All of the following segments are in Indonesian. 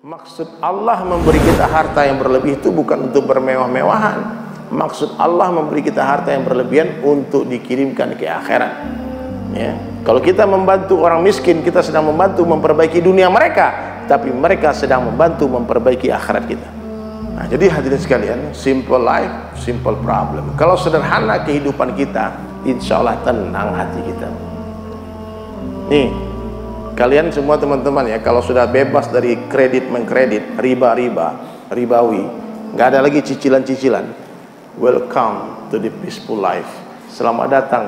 Maksud Allah memberi kita harta yang berlebih itu bukan untuk bermewah-mewahan. Maksud Allah memberi kita harta yang berlebihan untuk dikirimkan ke akhirat. Ya. Kalau kita membantu orang miskin, kita sedang membantu memperbaiki dunia mereka, tapi mereka sedang membantu memperbaiki akhirat kita. Nah, jadi hadirin sekalian, simple life, simple problem. Kalau sederhana kehidupan kita, insya Allah tenang hati kita. Nih, kalian semua teman-teman ya, kalau sudah bebas dari kredit mengkredit, ribawi, nggak ada lagi cicilan-cicilan. Welcome to the peaceful life. Selamat datang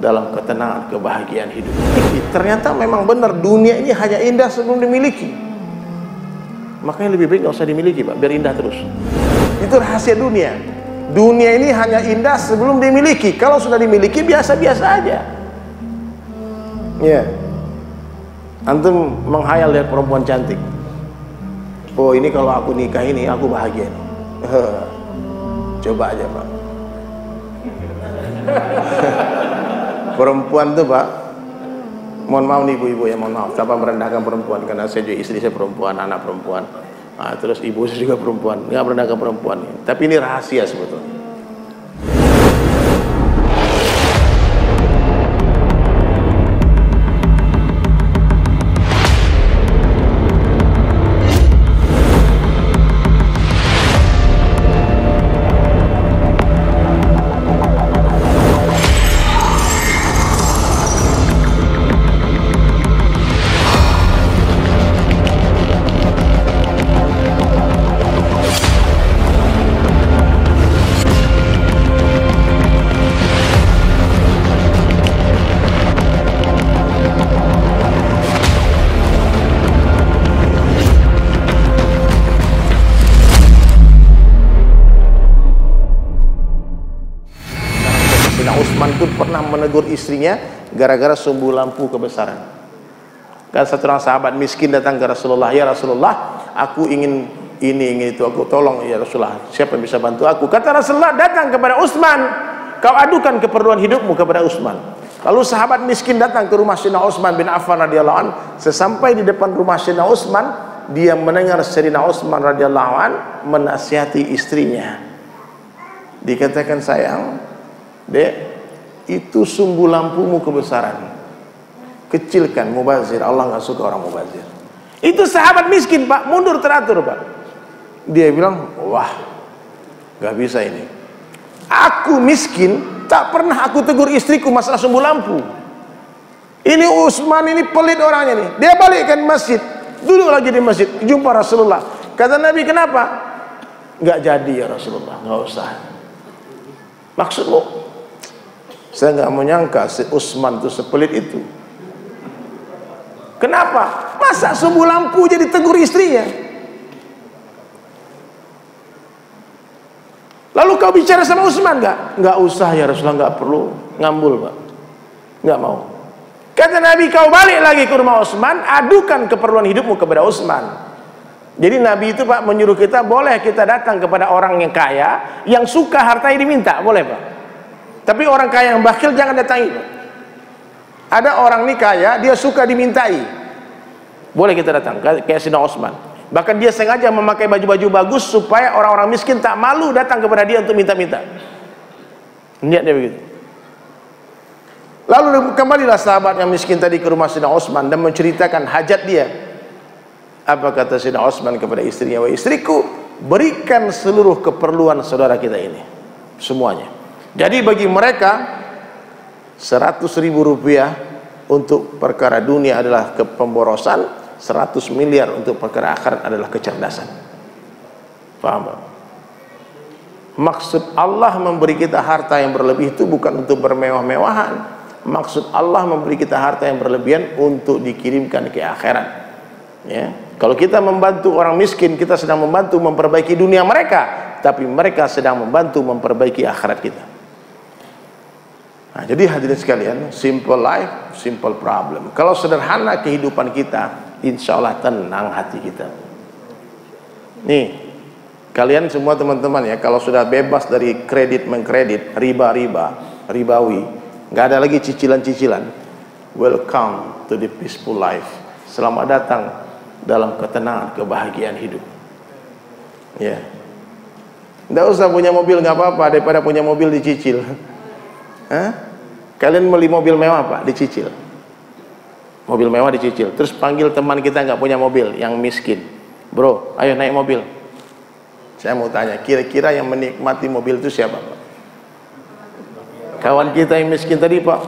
dalam ketenangan, kebahagiaan hidup. Ternyata memang benar, dunia ini hanya indah sebelum dimiliki. Makanya lebih baik nggak usah dimiliki, Pak, biar indah terus. Itu rahasia dunia. Dunia ini hanya indah sebelum dimiliki. Kalau sudah dimiliki biasa-biasa aja. Ya. Antum menghayal lihat perempuan cantik. Oh, ini kalau aku nikah ini aku bahagia nih. Coba aja, Pak. Perempuan tuh, Pak, mohon maaf nih ibu-ibu ya, mohon maaf tanpa merendahkan perempuan, karena saya juga istri saya perempuan, anak perempuan, nah, terus ibu saya juga perempuan, nggak merendahkan perempuan, tapi ini rahasia sebetulnya. Utsman pun pernah menegur istrinya gara-gara sumbu lampu kebesaran. Kan satu orang sahabat miskin datang ke Rasulullah, ya Rasulullah, aku ingin ini, ingin itu, aku tolong ya Rasulullah, siapa yang bisa bantu aku? Kata Rasulullah, datang kepada Utsman, kau adukan keperluan hidupmu kepada Utsman. Lalu sahabat miskin datang ke rumah Sayyidina Utsman bin Affan radhiyallahu an. Sesampai di depan rumah Sayyidina Utsman, dia mendengar Sayyidina Utsman radhiyallahu an menasihati istrinya. Dikatakan, sayang, Dek, itu sumbu lampumu kebesaran, kecilkan, mubazir. Allah nggak suka orang mubazir. Itu sahabat miskin, Pak, mundur teratur, Pak. Dia bilang, wah, nggak bisa ini. Aku miskin, tak pernah aku tegur istriku masalah sumbu lampu. Ini Utsman ini pelit orangnya nih. Dia balikkan masjid, duduk lagi di masjid, jumpa Rasulullah. Kata Nabi, kenapa? Nggak jadi ya Rasulullah, nggak usah. Maksudmu? Saya nggak menyangka si Utsman itu sepelit itu. Kenapa? Masa sumbu lampu jadi tegur istrinya? Lalu kau bicara sama Utsman nggak? Nggak usah ya Rasulullah, nggak perlu, ngambul, Pak, nggak mau. Kata Nabi, kau balik lagi ke rumah Utsman, adukan keperluan hidupmu kepada Utsman. Jadi Nabi itu, Pak, menyuruh kita, boleh kita datang kepada orang yang kaya, yang suka hartanya diminta, boleh, Pak. Tapi orang kaya yang bakhil jangan datangi. Ada orang nih kaya, dia suka dimintai, boleh kita datang, kayak Sayyidina Utsman. Bahkan dia sengaja memakai baju-baju bagus supaya orang-orang miskin tak malu datang kepada dia untuk minta-minta. Niat dia begitu. Lalu kembalilah sahabat yang miskin tadi ke rumah Sayyidina Utsman dan menceritakan hajat dia. Apa kata Sayyidina Utsman kepada istrinya? Wahai istriku, berikan seluruh keperluan saudara kita ini, semuanya. Jadi bagi mereka 100.000 rupiah untuk perkara dunia adalah pemborosan, 100 miliar untuk perkara akhirat adalah kecerdasan. Paham, Pak? Maksud Allah memberi kita harta yang berlebih itu bukan untuk bermewah-mewahan. Maksud Allah memberi kita harta yang berlebihan untuk dikirimkan ke akhirat. Ya. Kalau kita membantu orang miskin, kita sedang membantu memperbaiki dunia mereka, tapi mereka sedang membantu memperbaiki akhirat kita. Nah, jadi hadirin sekalian, simple life, simple problem. Kalau sederhana kehidupan kita, insya Allah tenang hati kita. Nih, kalian semua teman-teman ya, kalau sudah bebas dari kredit mengkredit, ribawi, nggak ada lagi cicilan-cicilan. Welcome to the peaceful life. Selamat datang dalam ketenangan, kebahagiaan hidup. Ya, nggak usah punya mobil, nggak apa-apa daripada punya mobil dicicil. Hah? Kalian beli mobil mewah Pak, dicicil. Mobil mewah dicicil. Terus panggil teman kita nggak punya mobil, yang miskin. Bro, ayo naik mobil. Saya mau tanya, kira-kira yang menikmati mobil itu siapa Pak? Kawan kita yang miskin tadi Pak.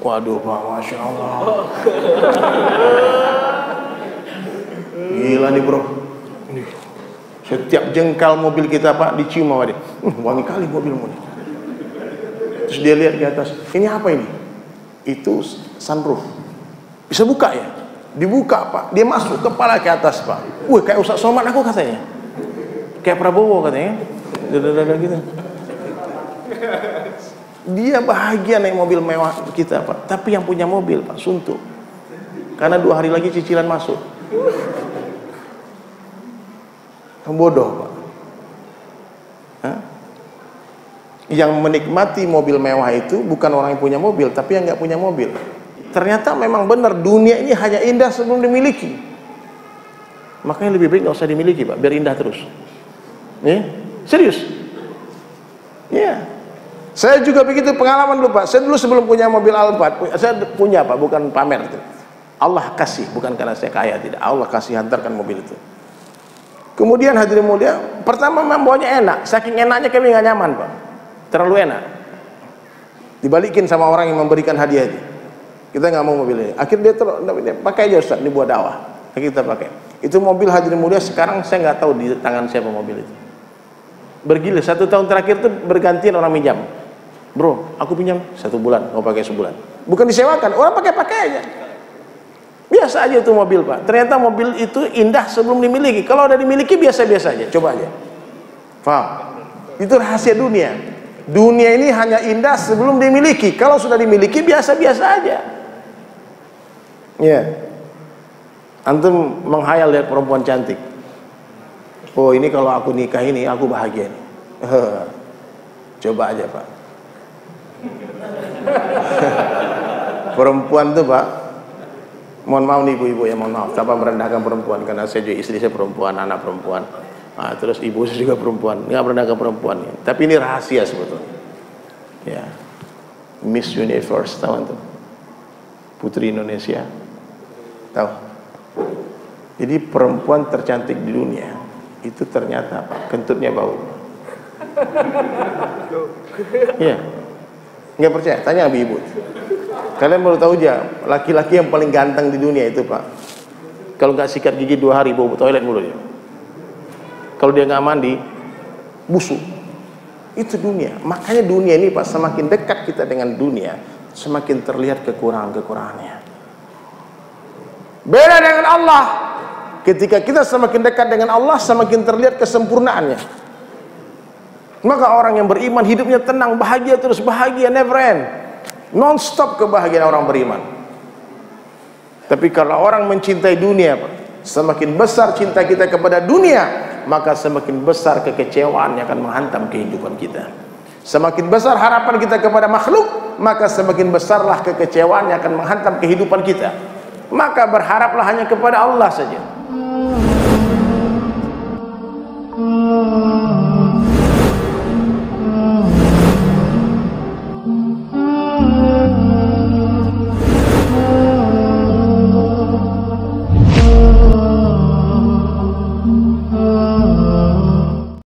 Waduh Pak, Masya Allah. Gila nih bro. Setiap jengkal mobil kita Pak dicium sama dia. Wangi kali mobilmu nih. Terus dia lihat di atas, ini apa ini? Itu sunroof. Bisa buka ya? Dibuka Pak, dia masuk kepala ke atas Pak. Wih, kayak Ustaz Somad aku katanya. Kayak Prabowo katanya. Dada-dada gitu. Dia bahagia naik mobil mewah kita Pak. Tapi yang punya mobil Pak suntuk. Karena 2 hari lagi cicilan masuk. Bodoh Pak. Hah? Yang menikmati mobil mewah itu bukan orang yang punya mobil, tapi yang nggak punya mobil. Ternyata memang benar dunia ini hanya indah sebelum dimiliki. Makanya lebih baik nggak usah dimiliki Pak, biar indah terus. Nih, serius. Ya, saya juga begitu pengalaman dulu Pak. Saya dulu sebelum punya mobil Alphard, saya punya Pak, bukan pamer itu. Allah kasih, bukan karena saya kaya, tidak. Allah kasih hantarkan mobil itu. Kemudian hadirin mulia, pertama membawanya enak, saking enaknya kami nggak nyaman Pak, terlalu enak. Dibalikin sama orang yang memberikan hadiah itu. Kita nggak mau mobil ini. Akhirnya dia pakai aja Ustaz, ini buat dakwah. Kita pakai. Itu mobil hadirin mulia sekarang saya nggak tahu di tangan siapa mobil itu. Bergilir 1 tahun terakhir itu bergantian orang minjam. Bro, aku pinjam 1 bulan, mau pakai sebulan. Bukan disewakan, orang pakai aja. Biasa aja itu mobil Pak. Ternyata mobil itu indah sebelum dimiliki. Kalau udah dimiliki biasa-biasa aja. Coba aja. Paham? Itu rahasia dunia. Dunia ini hanya indah sebelum dimiliki. Kalau sudah dimiliki biasa-biasa aja. Ya. Antum menghayal lihat perempuan cantik. Oh ini kalau aku nikah ini aku bahagia nih. Coba aja Pak. Perempuan tuh Pak, mohon maaf nih ibu-ibu ya, mohon maaf tanpa merendahkan perempuan, karena saya juga istri saya perempuan, anak perempuan, terus ibu saya juga perempuan, nggak merendahkan perempuan ya. Tapi ini rahasia sebetulnya ya. Miss Universe tahu tuh, Putri Indonesia tahu. Jadi perempuan tercantik di dunia itu ternyata Pak, kentutnya bau. Iya, nggak percaya, tanya ibu-ibu. Kalian baru tahu aja, laki-laki yang paling ganteng di dunia itu Pak, kalau nggak sikat gigi 2 hari bau toilet mulu dia. Kalau dia nggak mandi, busuk. Itu dunia. Makanya dunia ini Pak, semakin dekat kita dengan dunia, semakin terlihat kekurangan-kekurangannya. Beda dengan Allah. Ketika kita semakin dekat dengan Allah, semakin terlihat kesempurnaannya. Maka orang yang beriman hidupnya tenang, bahagia terus, bahagia never end. Non-stop kebahagiaan orang beriman. Tapi kalau orang mencintai dunia Pak, semakin besar cinta kita kepada dunia, maka semakin besar kekecewaan yang akan menghantam kehidupan kita. Semakin besar harapan kita kepada makhluk, maka semakin besarlah kekecewaan yang akan menghantam kehidupan kita. Maka berharaplah hanya kepada Allah saja.